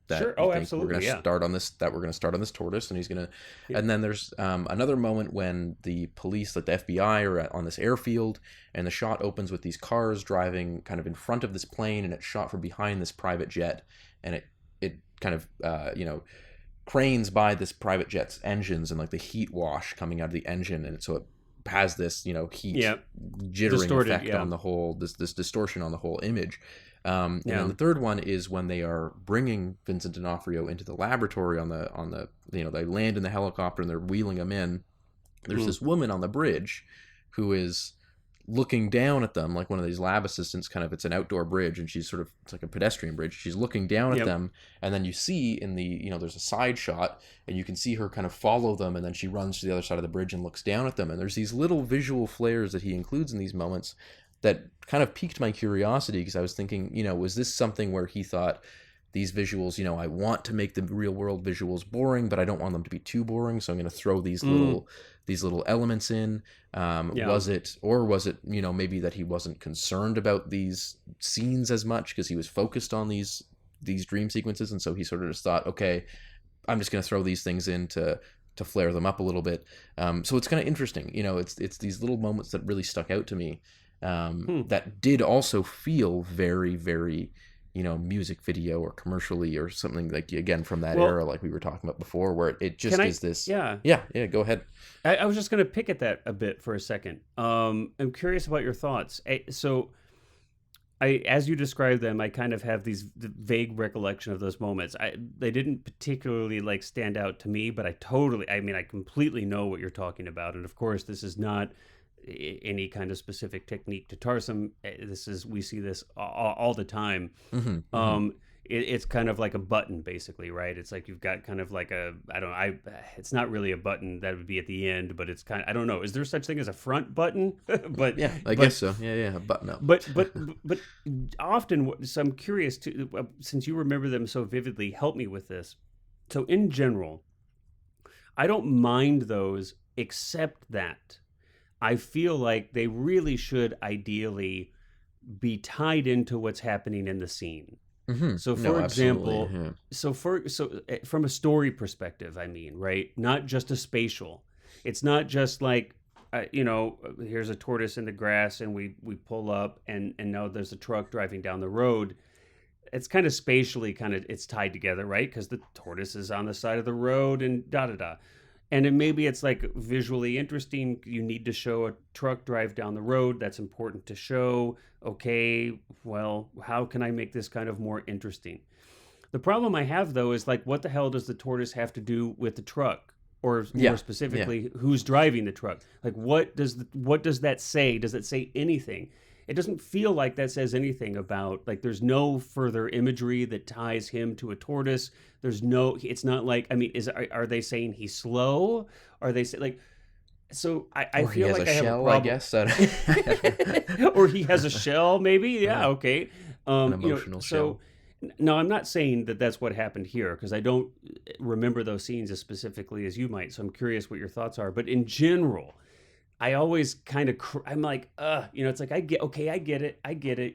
That sure. Oh, absolutely. We're going to start on this. That we're going to start on this tortoise, and he's going to. Yeah. And then there's another moment when the police, like the FBI, are on this airfield, and the shot opens with these cars driving kind of in front of this plane, and it's shot from behind this private jet, and it kind of cranes by this private jet's engines, and like the heat wash coming out of the engine, and so it has this heat jittering distorted effect on the whole this distortion on the whole image. And then the third one is when they are bringing Vincent D'Onofrio into the laboratory on the they land in the helicopter and they're wheeling him in. There's this woman on the bridge who is looking down at them like one of these lab assistants. Kind of, it's an outdoor bridge, and she's sort of, it's like a pedestrian bridge. She's looking down at them, and then you see in the there's a side shot, and you can see her kind of follow them, and then she runs to the other side of the bridge and looks down at them. And there's these little visual flares that he includes in these moments that kind of piqued my curiosity, because I was thinking, was this something where he thought these visuals, I want to make the real world visuals boring, but I don't want them to be too boring, so I'm going to throw these little elements in. Was it maybe that he wasn't concerned about these scenes as much because he was focused on these dream sequences, and so he sort of just thought, okay, I'm just going to throw these things in to flare them up a little bit. So it's kind of interesting, it's these little moments that really stuck out to me. That did also feel very, very, music video or commercially or something like, again, from that era, like we were talking about before, where it just is this. Yeah, go ahead. I was just going to pick at that a bit for a second. I'm curious about your thoughts. So as you describe them, I kind of have these vague recollection of those moments. They didn't particularly like stand out to me, but I completely know what you're talking about. And of course, this is not any kind of specific technique to Tarsem. We see this all the time. It's kind of like a button, basically, right? It's like you've got kind of like it's not really a button that would be at the end, but it's kind of, I don't know, is there such thing as a front button? But yeah, I guess so. Yeah, a button up. But often, so I'm curious too, since you remember them so vividly, help me with this. So in general, I don't mind those, except that I feel like they really should ideally be tied into what's happening in the scene. So for example, from a story perspective, right? Not just a spatial. It's not just like, here's a tortoise in the grass and we pull up and now there's a truck driving down the road. It's kind of spatially it's tied together, right? Because the tortoise is on the side of the road and da-da-da. And then maybe it's like visually interesting. You need to show a truck drive down the road. That's important to show. Okay, well, how can I make this kind of more interesting? The problem I have, though, is like, what the hell does the tortoise have to do with the truck? Or more specifically, who's driving the truck? Like, what does that say? Does it say anything? It doesn't feel like that says anything about, like, there's no further imagery that ties him to a tortoise. It's not like, are they saying he's slow? Are they saying, like, so I feel like I have a problem. I guess. Or he has a shell, maybe. Yeah, okay. An emotional shell. No, I'm not saying that that's what happened here, because I don't remember those scenes as specifically as you might. So I'm curious what your thoughts are. But in general, I always kind of I'm like, it's like I get it.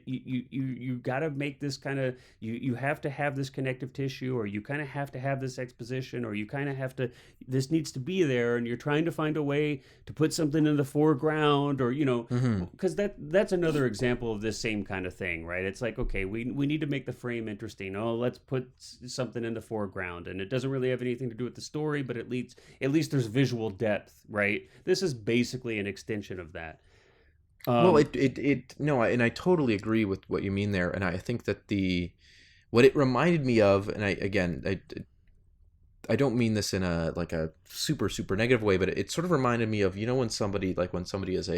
You got to make this kind of you have to have this connective tissue, or you kind of have to have this exposition, or you kind of have to, this needs to be there, and you're trying to find a way to put something in the foreground, or because that's another example of this same kind of thing, right? It's like, okay, we need to make the frame interesting. Oh, let's put something in the foreground, and it doesn't really have anything to do with the story, but at least there's visual depth, right? This is basically an extension of that. Well, and I totally agree with what you mean there, and I think that what it reminded me of, and I don't mean this in a super super negative way, but it sort of reminded me of, when somebody is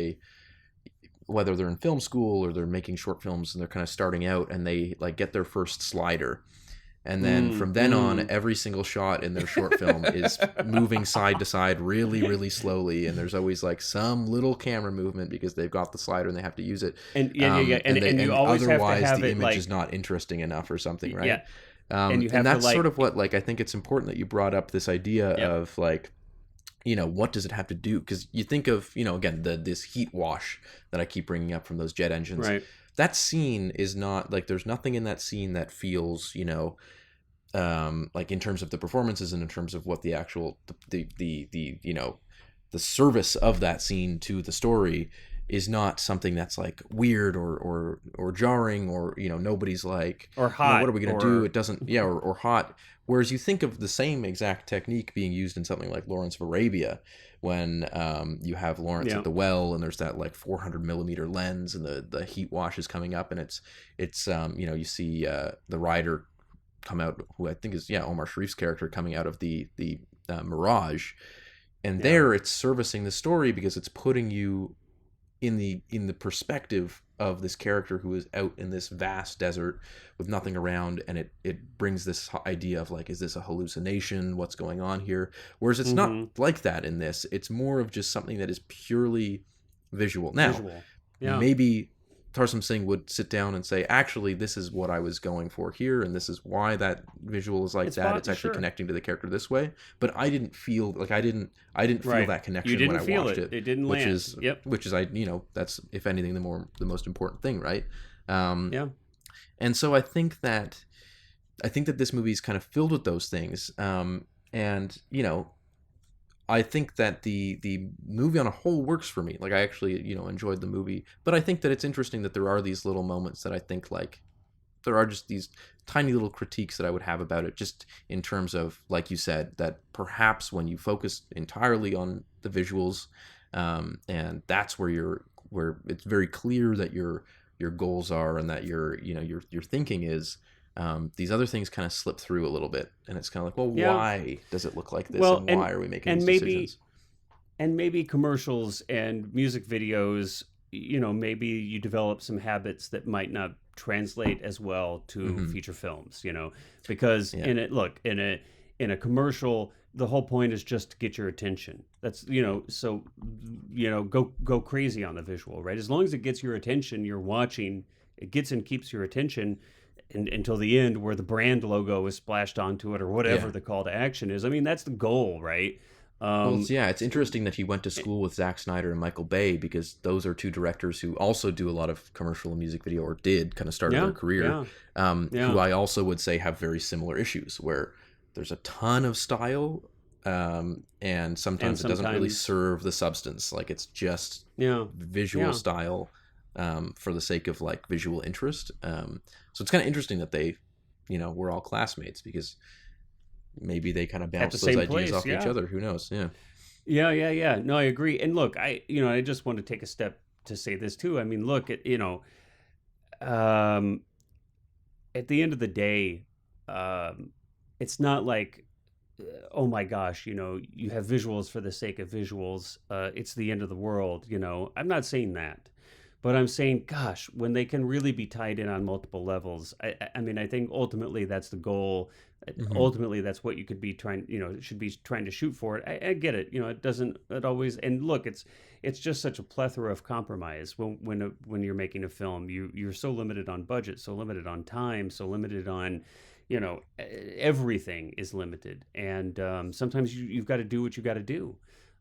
whether they're in film school or they're making short films and they're kind of starting out, and they get their first slider. And then from then on, every single shot in their short film is moving side to side really, really slowly. And there's always some little camera movement because they've got the slider and they have to use it. And and you always otherwise have to have the it image is not interesting enough or something, right? Yeah. And that's sort of what, I think it's important that you brought up this idea of what does it have to do? Because you think of, again, this heat wash that I keep bringing up from those jet engines. Right. That scene is not there's nothing in that scene that feels, in terms of the performances and in terms of what the actual, the service of that scene to the story is not something that's weird or jarring, or, nobody's or hot. What are we going to do? It doesn't, or hot. Whereas you think of the same exact technique being used in something like Lawrence of Arabia, when you have Lawrence at the well, and there's that 400 millimeter lens, and the heat wash is coming up, and it's you see the rider come out, who I think is Omar Sharif's character, coming out of the Mirage, and there it's servicing the story because it's putting you in the perspective of this character who is out in this vast desert with nothing around, and it brings this idea of is this a hallucination? What's going on here? Whereas it's not like that in this. It's more of just something that is purely visual. Now, maybe Tarsem Singh would sit down and say, actually, this is what I was going for here, and this is why that visual is it's actually connecting to the character this way. But I didn't feel I didn't feel that connection when I watched it. It didn't land. Which is that's, if anything, the most important thing, right? And so I think that this movie is kind of filled with those things. I think that the movie on a whole works for me. I actually, enjoyed the movie, but I think that it's interesting that there are these little moments that I think there are just these tiny little critiques that I would have about it, just in terms of, like you said, that perhaps when you focus entirely on the visuals, and that's where it's very clear that your goals are, and that your thinking is, these other things kind of slip through a little bit, and it's kind of why does it look like this, and why are we making these decisions? And maybe commercials and music videos, maybe you develop some habits that might not translate as well to feature films, because in a commercial, the whole point is just to get your attention. That's, so, go crazy on the visual, right? As long as it gets your attention, you're watching, it gets and keeps your attention until the end, where the brand logo is splashed onto it, or whatever the call to action is. I mean, that's the goal, right? It's interesting that he went to school with Zack Snyder and Michael Bay, because those are two directors who also do a lot of commercial and music video, or did kind of start their career, who I also would say have very similar issues, where there's a ton of style, and sometimes it doesn't really serve the substance. It's just visual style, for the sake of visual interest. So it's kind of interesting that they, we're all classmates, because maybe they kind of bounce those ideas off each other. Who knows? Yeah. No, I agree. And look, I just want to take a step to say this too. I mean, look, at the end of the day, it's not oh my gosh, you have visuals for the sake of visuals. It's the end of the world. I'm not saying that. But I'm saying, gosh, when they can really be tied in on multiple levels, I mean, I think ultimately that's the goal. Ultimately, that's what you could be trying, should be trying to shoot for. I get it. It doesn't, it always, and look, it's just such a plethora of compromise when you're making a film. You're so limited on budget, so limited on time, so limited on, everything is limited. And sometimes you've got to do what you got to do.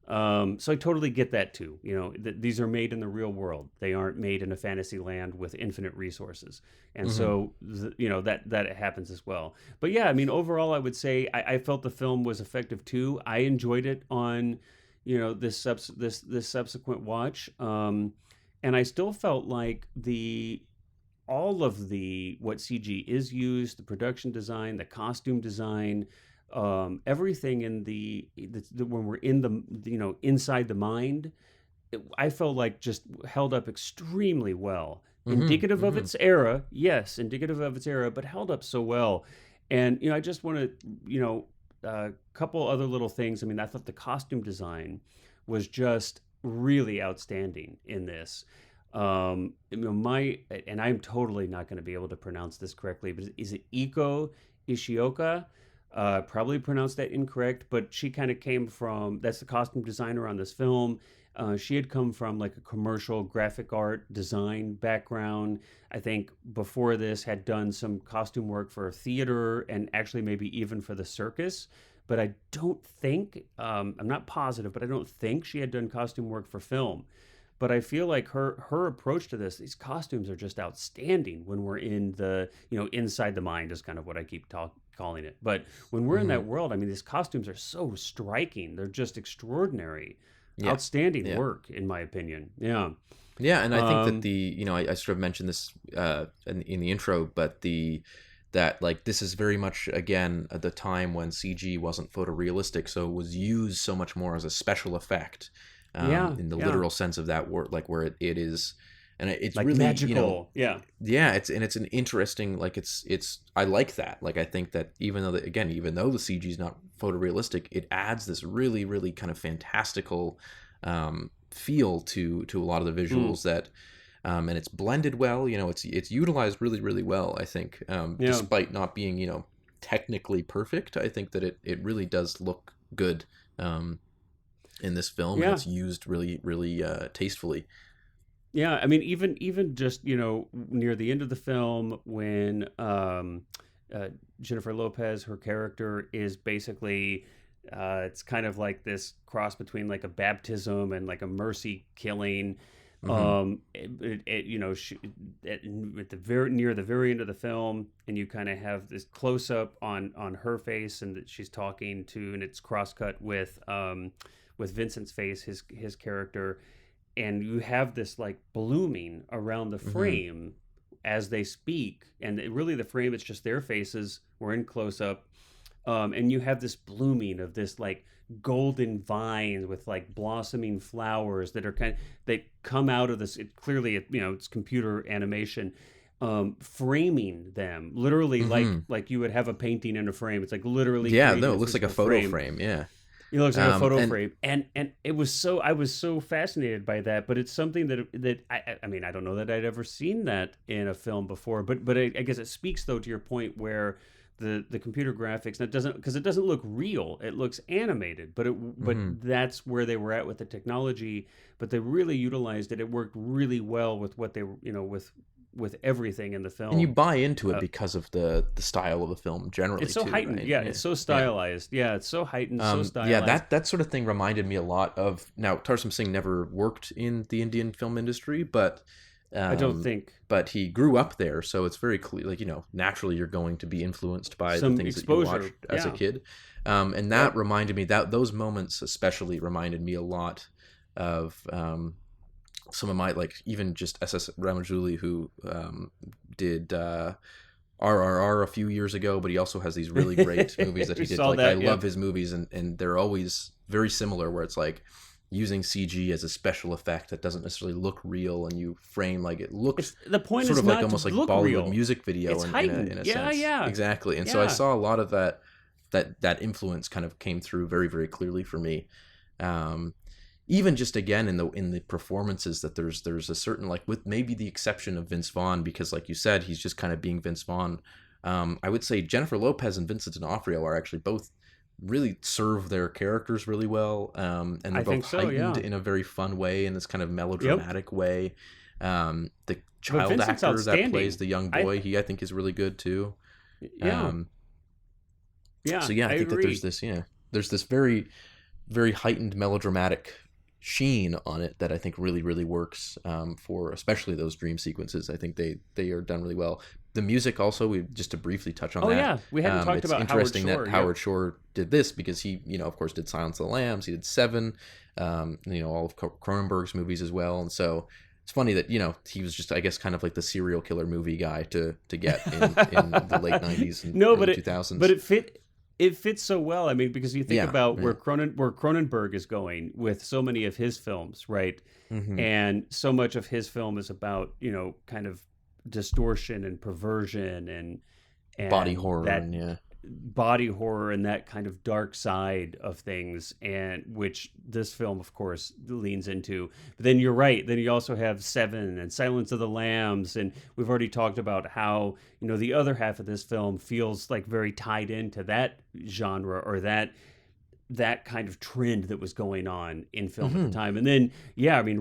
So I totally get that too. These are made in the real world. They aren't made in a fantasy land with infinite resources, and so that happens as well. But yeah, I mean, overall, I would say I felt the film was effective too. I enjoyed it on, this subsequent watch, and I still felt like all of what CG is used, the production design, the costume design, everything in when we're in inside the mind, I felt like just held up extremely well. Indicative of its era, yes, indicative of its era, but held up so well. And I just want to, a couple other little things. I mean, I thought the costume design was just really outstanding in this. And I'm totally not going to be able to pronounce this correctly, but is it Iko Ishioka? Probably pronounced that incorrect, but she kind of that's the costume designer on this film. She had come from like a commercial graphic art design background. I think before this had done some costume work for theater and actually maybe even for the circus. But I don't think, I'm not positive, but I don't think she had done costume work for film. But I feel like her approach to these costumes are just outstanding when we're in inside the mind is kind of what I keep calling it. But when we're in that world, I mean, these costumes are so striking. They're just extraordinary. Yeah. Outstanding work, in my opinion. Yeah. Yeah, and I think that I sort of mentioned this in the intro, but that like this is very much again at the time when CG wasn't photorealistic, so it was used so much more as a special effect. In the literal sense of that word, like where it is, and it's like really magical. It's an interesting, like it's I like that. Like I think that even though the CG is not photorealistic, it adds this really, really kind of fantastical feel to a lot of the visuals that, and it's blended well. It's utilized really, really well. I think, despite not being technically perfect, I think that it really does look good. In this film, and it's used really, really tastefully. Yeah, I mean, even just near the end of the film when Jennifer Lopez, her character, is basically it's kind of like this cross between like a baptism and like a mercy killing. Near the very end of the film, and you kind of have this close up on her face, and that she's talking to, and it's cross cut with Vincent's face, his character, and you have this like blooming around the frame as they speak, and really the frame, it's just their faces. We're in close up, and you have this blooming of this like golden vines with like blossoming flowers that are they come out of this. It's computer animation. Framing them literally like you would have a painting in a frame. It's like literally it looks like a photo frame. It looks like a photo frame, and it was I was so fascinated by that. But it's something that I mean, I don't know that I'd ever seen that in a film before. But I guess it speaks though to your point where the computer graphics, and it doesn't look real. It looks animated, but that's where they were at with the technology. But they really utilized it. It worked really well with what they with everything in the film, and you buy into it because of the style of the film generally. It's so heightened, right? It's so stylized. It's so heightened, so stylized. Yeah, that sort of thing reminded me a lot of. Now, Tarsem Singh never worked in the Indian film industry, but I don't think. But he grew up there, so it's very clear. Like naturally, you're going to be influenced by some the things exposure. That you watched as a kid, and that reminded me those moments especially reminded me a lot of. Some of my, like, even just S.S. Ramajouli, who did RRR a few years ago, but he also has these really great movies that he did. Like, I love his movies, and they're always very similar, where it's like using CG as a special effect that doesn't necessarily look real, and you frame like it looks the point sort is of not like almost like look Bollywood real. Music video in a sense. Yeah. Exactly. And so I saw a lot of that influence kind of came through very, very clearly for me. Even just again in the performances, that there's a certain, like, with maybe the exception of Vince Vaughn, because like you said, he's just kind of being Vince Vaughn. I would say Jennifer Lopez and Vincent D'Onofrio are actually both really serve their characters really well, and they're both heightened in a very fun way, in this kind of melodramatic way. The child actor that plays the young boy, I think is really good too. So I think that there's this very very heightened melodramatic sheen on it that I think really, really works for especially those dream sequences. I think they are done really well. The music also, just to briefly touch on that. Oh yeah, we hadn't talked about Howard Shore. It's interesting that Howard Shore did this because he, of course, did Silence of the Lambs. He did Seven, all of Cronenberg's movies as well. And so it's funny that, he was just, I guess, kind of like the serial killer movie guy to get in the late 90s and early 2000s. But it fits so well. I mean, because you think about where Cronenberg is going with so many of his films, right? Mm-hmm. And so much of his film is about, kind of distortion and perversion and body horror, body horror and that kind of dark side of things, and which this film, of course, leans into. But then you're right. Then you also have Seven and Silence of the Lambs, and we've already talked about how the other half of this film feels like very tied into that genre or that kind of trend that was going on in film at the time. And then,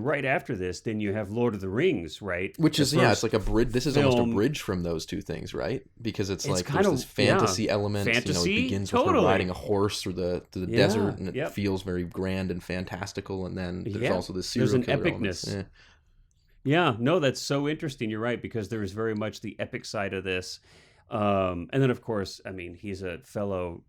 right after this, then you have Lord of the Rings, right? Which is, it's like a bridge. This is almost a bridge from those two things, right? Because it's like there's this fantasy element. It begins with her riding a horse through the desert, and it feels very grand and fantastical. And then there's also this serial killer epicness. Yeah, no, that's so interesting. You're right, because there is very much the epic side of this. And then, of course, he's a fellow...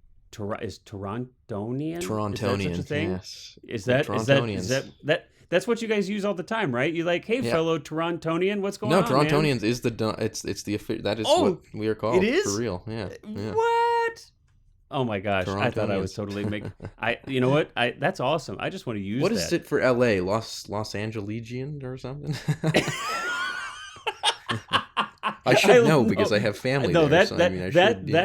Is Torontonian? Is that such a thing? Yes. Is that that's what you guys use all the time, right? You like, hey, fellow Torontonian, what's going on? No, Torontonians is that is what we are called. It is for real. Yeah. What? Oh my gosh! I thought I was totally you know what? That's awesome. I just want to use. What is it for L.A.? Los Angelesian or something? I should know because I have family there. That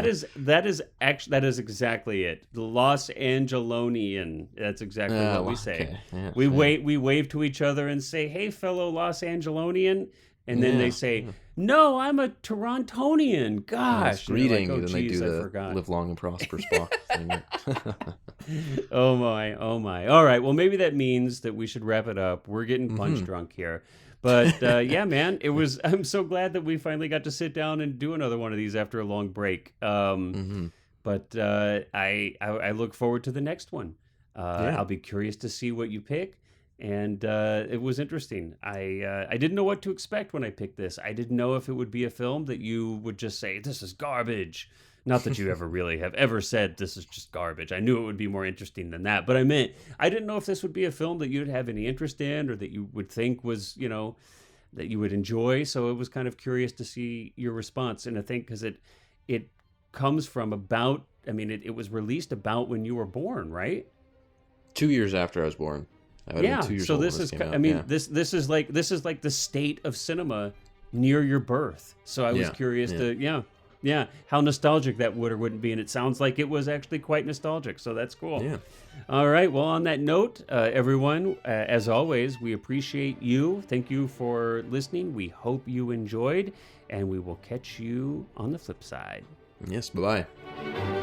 is exactly it. The Los Angelonian. That's exactly what we say. Okay. Yeah, we wave to each other and say, "Hey, fellow Los Angelonian," and then they say, "No, I'm a Torontonian." Gosh, greeting. Like, then they do the "Live long and prosper" Spock thing. Oh my! All right. Well, maybe that means that we should wrap it up. We're getting punch drunk here. But man, I'm so glad that we finally got to sit down and do another one of these after a long break. But I look forward to the next one. I'll be curious to see what you pick. And it was interesting. I didn't know what to expect when I picked this. I didn't know if it would be a film that you would just say, "This is garbage." Not that you ever really have ever said this is just garbage. I knew it would be more interesting than that. But I didn't know if this would be a film that you'd have any interest in or that you would think was, that you would enjoy. So it was kind of curious to see your response. And I think because it comes from it was released about when you were born, right? 2 years after I was born. I would have been 2 years old when this came out. This is like the state of cinema near your birth. So I was curious how nostalgic that would or wouldn't be. And it sounds like it was actually quite nostalgic. So that's cool. Yeah. All right. Well, on that note, everyone, as always, we appreciate you. Thank you for listening. We hope you enjoyed, and we will catch you on the flip side. Yes. Bye-bye.